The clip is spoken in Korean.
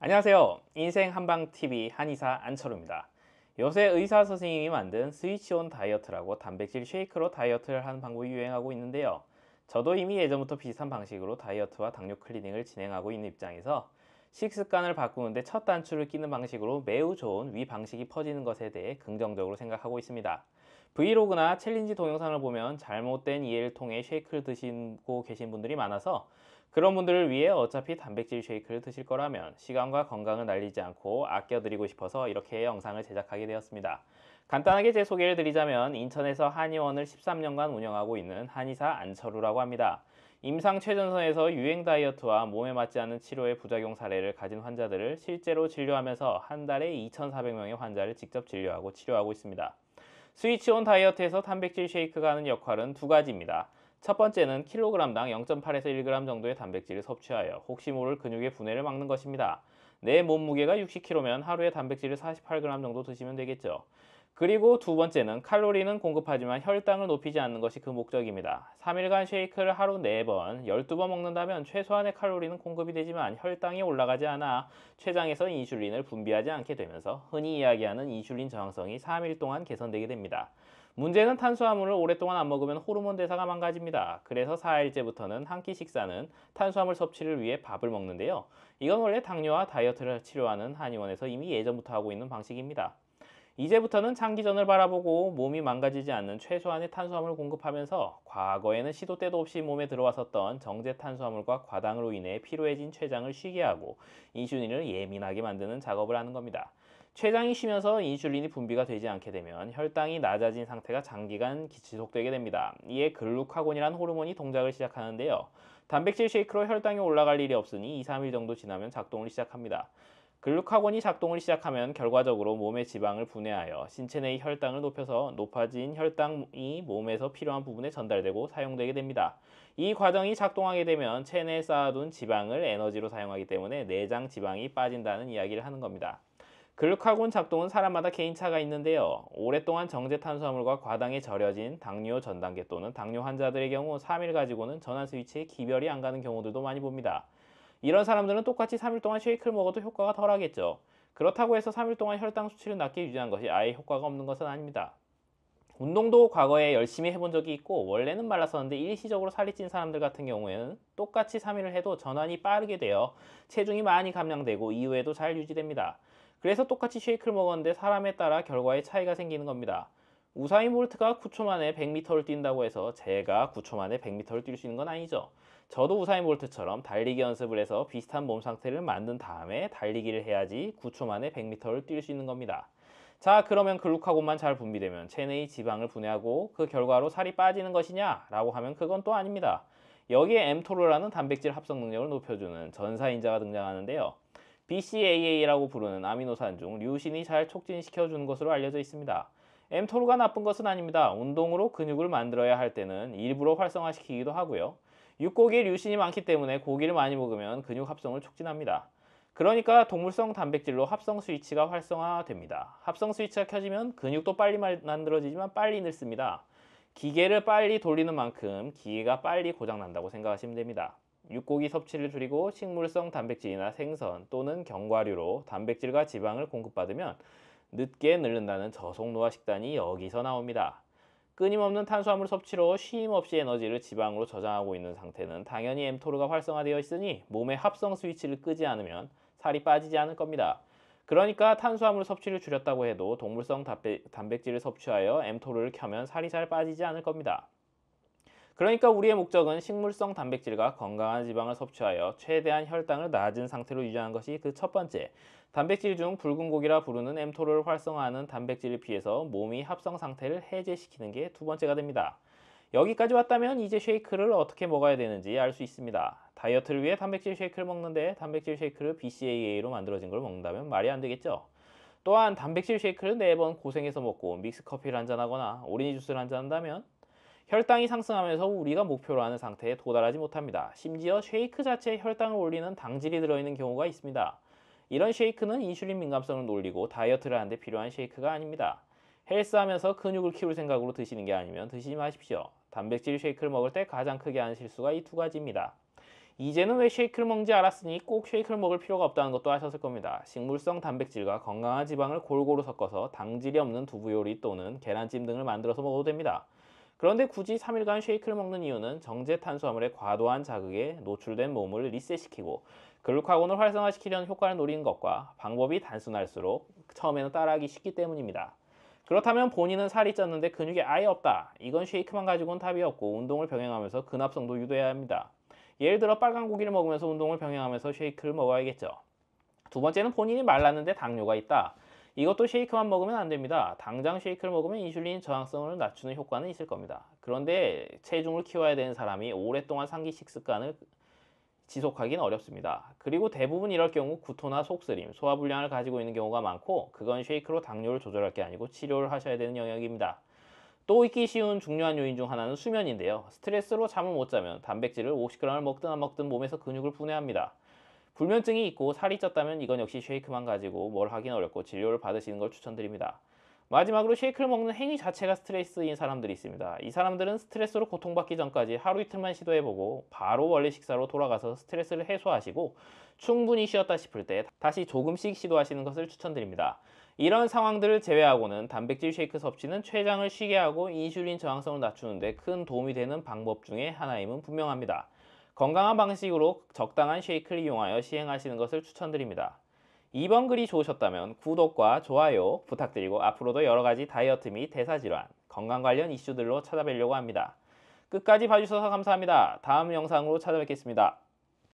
안녕하세요. 인생 한방TV 한의사 안철우입니다. 요새 의사 선생님이 만든 스위치온 다이어트라고 단백질 쉐이크로 다이어트를 하는 방법이 유행하고 있는데요. 저도 이미 예전부터 비슷한 방식으로 다이어트와 당뇨 클리닝을 진행하고 있는 입장에서 식습관을 바꾸는데 첫 단추를 끼는 방식으로 매우 좋은 위 방식이 퍼지는 것에 대해 긍정적으로 생각하고 있습니다. 브이로그나 챌린지 동영상을 보면 잘못된 이해를 통해 쉐이크를 드시고 계신 분들이 많아서 그런 분들을 위해 어차피 단백질 쉐이크를 드실 거라면 시간과 건강을 날리지 않고 아껴드리고 싶어서 이렇게 영상을 제작하게 되었습니다. 간단하게 제 소개를 드리자면 인천에서 한의원을 13년간 운영하고 있는 한의사 안철우라고 합니다. 임상 최전선에서 유행 다이어트와 몸에 맞지 않는 치료의 부작용 사례를 가진 환자들을 실제로 진료하면서 한 달에 2,400명의 환자를 직접 진료하고 치료하고 있습니다. 스위치온 다이어트에서 단백질 쉐이크가 하는 역할은 두 가지입니다. 첫 번째는 킬로그램당 0.8에서 1g 정도의 단백질을 섭취하여 혹시 모를 근육의 분해를 막는 것입니다. 내 몸무게가 60kg면 하루에 단백질을 48g 정도 드시면 되겠죠. 그리고 두 번째는 칼로리는 공급하지만 혈당을 높이지 않는 것이 그 목적입니다. 3일간 쉐이크를 하루 4번, 12번 먹는다면 최소한의 칼로리는 공급이 되지만 혈당이 올라가지 않아 췌장에서 인슐린을 분비하지 않게 되면서 흔히 이야기하는 인슐린 저항성이 3일 동안 개선되게 됩니다. 문제는 탄수화물을 오랫동안 안 먹으면 호르몬 대사가 망가집니다. 그래서 4일째부터는 한 끼 식사는 탄수화물 섭취를 위해 밥을 먹는데요. 이건 원래 당뇨와 다이어트를 치료하는 한의원에서 이미 예전부터 하고 있는 방식입니다. 이제부터는 장기전을 바라보고 몸이 망가지지 않는 최소한의 탄수화물을 공급하면서 과거에는 시도 때도 없이 몸에 들어왔었던 정제 탄수화물과 과당으로 인해 피로해진 췌장을 쉬게 하고 인슐린을 예민하게 만드는 작업을 하는 겁니다. 췌장이 쉬면서 인슐린이 분비가 되지 않게 되면 혈당이 낮아진 상태가 장기간 지속되게 됩니다. 이에 글루카곤이라는 호르몬이 동작을 시작하는데요. 단백질 쉐이크로 혈당이 올라갈 일이 없으니 2, 3일 정도 지나면 작동을 시작합니다. 글루카곤이 작동을 시작하면 결과적으로 몸의 지방을 분해하여 신체 내의 혈당을 높여서 높아진 혈당이 몸에서 필요한 부분에 전달되고 사용되게 됩니다. 이 과정이 작동하게 되면 체내에 쌓아둔 지방을 에너지로 사용하기 때문에 내장 지방이 빠진다는 이야기를 하는 겁니다. 글루카곤 작동은 사람마다 개인차가 있는데요. 오랫동안 정제 탄수화물과 과당에 절여진 당뇨 전단계 또는 당뇨 환자들의 경우 3일 가지고는 전환 스위치에 기별이 안 가는 경우들도 많이 봅니다. 이런 사람들은 똑같이 3일 동안 쉐이크를 먹어도 효과가 덜하겠죠. 그렇다고 해서 3일 동안 혈당 수치를 낮게 유지한 것이 아예 효과가 없는 것은 아닙니다. 운동도 과거에 열심히 해본 적이 있고 원래는 말랐었는데 일시적으로 살이 찐 사람들 같은 경우에는 똑같이 3일을 해도 전환이 빠르게 되어 체중이 많이 감량되고 이후에도 잘 유지됩니다. 그래서 똑같이 쉐이크를 먹었는데 사람에 따라 결과에 차이가 생기는 겁니다. 우사인 볼트가 9초 만에 100m를 뛴다고 해서 제가 9초 만에 100m를 뛸 수 있는 건 아니죠. 저도 우사인 볼트처럼 달리기 연습을 해서 비슷한 몸 상태를 만든 다음에 달리기를 해야지 9초 만에 100m를 뛸 수 있는 겁니다. 자, 그러면 글루카곤만 잘 분비되면 체내의 지방을 분해하고 그 결과로 살이 빠지는 것이냐? 라고 하면 그건 또 아닙니다. 여기에 엠토르라는 단백질 합성 능력을 높여주는 전사인자가 등장하는데요. BCAA라고 부르는 아미노산 중 류신이 잘 촉진시켜주는 것으로 알려져 있습니다. 엠토르가 나쁜 것은 아닙니다. 운동으로 근육을 만들어야 할 때는 일부러 활성화시키기도 하고요. 육고기에 류신이 많기 때문에 고기를 많이 먹으면 근육 합성을 촉진합니다. 그러니까 동물성 단백질로 합성 스위치가 활성화됩니다. 합성 스위치가 켜지면 근육도 빨리 만들어지지만 빨리 늙습니다. 기계를 빨리 돌리는 만큼 기계가 빨리 고장난다고 생각하시면 됩니다. 육고기 섭취를 줄이고 식물성 단백질이나 생선 또는 견과류로 단백질과 지방을 공급받으면 늦게 늙는다는 저속노화 식단이 여기서 나옵니다. 끊임없는 탄수화물 섭취로 쉼 없이 에너지를 지방으로 저장하고 있는 상태는 당연히 엠토르가 활성화되어 있으니 몸의 합성 스위치를 끄지 않으면 살이 빠지지 않을 겁니다. 그러니까 탄수화물 섭취를 줄였다고 해도 동물성 단백질을 섭취하여 엠토르를 켜면 살이 잘 빠지지 않을 겁니다. 그러니까 우리의 목적은 식물성 단백질과 건강한 지방을 섭취하여 최대한 혈당을 낮은 상태로 유지하는 것이 그 첫 번째, 단백질 중 붉은 고기라 부르는 엠토르를 활성화하는 단백질을 피해서 몸이 합성 상태를 해제시키는 게 두 번째가 됩니다. 여기까지 왔다면 이제 쉐이크를 어떻게 먹어야 되는지 알 수 있습니다. 다이어트를 위해 단백질 쉐이크를 먹는데 단백질 쉐이크를 BCAA로 만들어진 걸 먹는다면 말이 안 되겠죠. 또한 단백질 쉐이크를 4번 고생해서 먹고 믹스 커피를 한잔하거나 오렌지 주스를 한잔한다면 혈당이 상승하면서 우리가 목표로 하는 상태에 도달하지 못합니다. 심지어 쉐이크 자체에 혈당을 올리는 당질이 들어있는 경우가 있습니다. 이런 쉐이크는 인슐린 민감성을 놀리고 다이어트를 하는데 필요한 쉐이크가 아닙니다. 헬스하면서 근육을 키울 생각으로 드시는 게 아니면 드시지 마십시오. 단백질 쉐이크를 먹을 때 가장 크게 하는 실수가 이 두 가지입니다. 이제는 왜 쉐이크를 먹는지 알았으니 꼭 쉐이크를 먹을 필요가 없다는 것도 아셨을 겁니다. 식물성 단백질과 건강한 지방을 골고루 섞어서 당질이 없는 두부 요리 또는 계란찜 등을 만들어서 먹어도 됩니다. 그런데 굳이 3일간 쉐이크를 먹는 이유는 정제 탄수화물의 과도한 자극에 노출된 몸을 리셋시키고 글루카곤을 활성화시키려는 효과를 노리는 것과 방법이 단순할수록 처음에는 따라하기 쉽기 때문입니다. 그렇다면 본인은 살이 쪘는데 근육이 아예 없다. 이건 쉐이크만 가지고는 답이 없고 운동을 병행하면서 근합성도 유도해야 합니다. 예를 들어 빨간 고기를 먹으면서 운동을 병행하면서 쉐이크를 먹어야겠죠. 두 번째는 본인이 말랐는데 당뇨가 있다. 이것도 쉐이크만 먹으면 안 됩니다. 당장 쉐이크를 먹으면 인슐린 저항성을 낮추는 효과는 있을 겁니다. 그런데 체중을 키워야 되는 사람이 오랫동안 상기 식습관을 지속하기는 어렵습니다. 그리고 대부분 이럴 경우 구토나 속쓰림, 소화불량을 가지고 있는 경우가 많고 그건 쉐이크로 당뇨를 조절할 게 아니고 치료를 하셔야 되는 영역입니다. 또 있기 쉬운 중요한 요인 중 하나는 수면인데요. 스트레스로 잠을 못 자면 단백질을 50g을 먹든 안 먹든 몸에서 근육을 분해합니다. 불면증이 있고 살이 쪘다면 이건 역시 쉐이크만 가지고 뭘 하긴 어렵고 진료를 받으시는 걸 추천드립니다. 마지막으로 쉐이크를 먹는 행위 자체가 스트레스인 사람들이 있습니다. 이 사람들은 스트레스로 고통받기 전까지 하루 이틀만 시도해보고 바로 원래 식사로 돌아가서 스트레스를 해소하시고 충분히 쉬었다 싶을 때 다시 조금씩 시도하시는 것을 추천드립니다. 이런 상황들을 제외하고는 단백질 쉐이크 섭취는 췌장을 쉬게 하고 인슐린 저항성을 낮추는 데 큰 도움이 되는 방법 중에 하나임은 분명합니다. 건강한 방식으로 적당한 쉐이크를 이용하여 시행하시는 것을 추천드립니다. 이번 글이 좋으셨다면 구독과 좋아요 부탁드리고 앞으로도 여러가지 다이어트 및 대사질환, 건강 관련 이슈들로 찾아뵈려고 합니다. 끝까지 봐주셔서 감사합니다. 다음 영상으로 찾아뵙겠습니다.